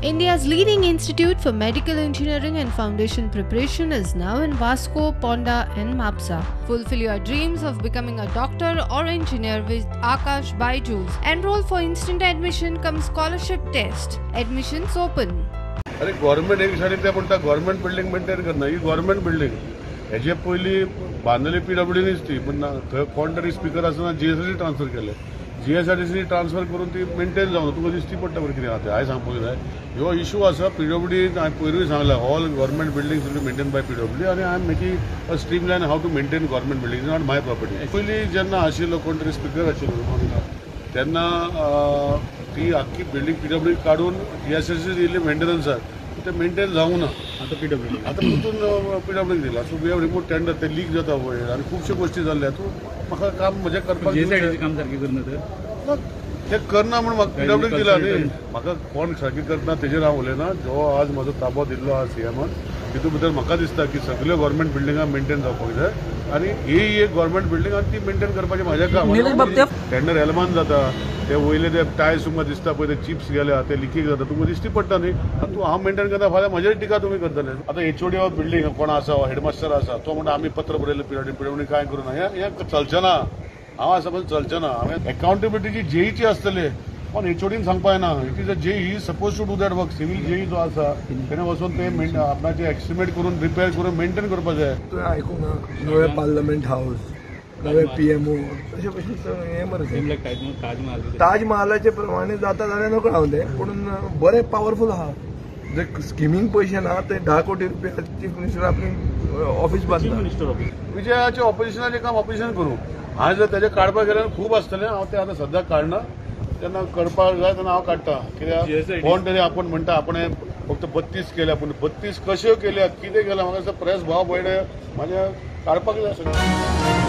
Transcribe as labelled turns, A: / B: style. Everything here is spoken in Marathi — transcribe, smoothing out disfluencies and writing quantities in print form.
A: India's leading institute for medical engineering and foundation preparation is now in Vasco, Ponda and Mapsa. Fulfill your dreams of becoming a doctor or engineer with Akash Byju's. Enroll for instant admission cum scholarship test. Admissions open.
B: अरे गव्हर्नमेंट एक सांगितलं म्हणता गव्हर्नमेंट बिल्डिंग मेंटेन करणं ही गव्हर्नमेंट बिल्डिंग हेजे पयलीं बांदलेली PWDनीच ती पण थंय कोण तरी स्पीकर आसतना GSRTC ट्रान्सफर केले GSRTC ट्रान्सफर करून ती मेंटेन जावना तुका दिसती पडटा बरें कितें आहा हांवें सांगपाक जाय ह्यो इशू आसा PWD हांवें पयरूय सांगला all government buildings will be maintain by PWD आनी I am making a streamline how to maintain government building is not my property पयलीं जेन्ना आशिल्लो कोण तरी स्पीकर आशिल्लो तेन्ना ती आख्खी बिल्डिंग PWD काडून GSRTC दिल्ली मेंटेनन्साक ते मेंटेन जावना आता PWD आता परतून PWD दिला so we have remove tender ते लीक जाता वयर आनी खुबश्यो गोश्टी जाल्ल्या तूं म्हाका काम म्हजें करपाक
C: काम सारकें करना तर
B: ते करना म्हण म्हाका PWD दिला न्ही म्हाका कोण सारकें करना तेजेर हांव उलयना जो आज म्हजो ताबो दिल्लो आहा CMन तितूंत भितर म्हाका दिसता की सगळ्यो गव्हर्नमेंट बिल्डिंगा मेंटेन जावपाक जाय आनी ही एक गव्हर्नमेंट बिल्डिंग आनी ती मेंटेन करपाचें म्हाजें काम टेंडर एलमान जाता ते वयले ते टायल्स तुमकां दिसता पळय ते चिप्स गेल्या ते लिकेज जाता तुमकां दिसती पडटा न्ही आनी तूं हांव मेंटेन करता फाल्यां म्हजेर टिका तुमी करतले आतां HOD ऑफ बिल्डिंग कोण आसा हेडमास्टर आसा तो म्हणटा आमी पत्र बरयलें PWD कांय करूना हें चलचें ना हांव आसा पण चलचें ना हांवें अकाउंटेबिलिटी JEची आसतले पण HODन सांगपाक ना it is a JE he suppose to do that work civil JE जो आसा तेणें वचून ते आपणाचे एस्टिमेट करून रिपेअर करून मेंटेन करपाक जाय
D: तुवें आयकूंक ना नवे पार्लमेंट हाऊस नवे PMO अशें भशेन हें मरे ताज महालाचे प्रमाणे जाता जाल्यार नकळो हांव तें पूण बरें पावरफूल आहा जे स्किमींग पयशे ना ते 10 कोटी रुपया चीफ मिनिस्टर आपली ऑफिस बांदता
B: विजयाचे ऑपोजिशनाचें काम ऑपोजिशन करूं हांवें जर तेजें काडपाक गेल्यार खूब आसतलें हांव तें आतां सद्या काडना तेन्ना करपाक जाय तेन्ना हांव काडटा कित्याक कोण तरी आपूण म्हणटा आपणें फक्त 32 केल्या पूण 32 कश्यो केल्या कितें केल्या म्हाका प्रेस भाव पळय म्हाज्या काडपाक जाय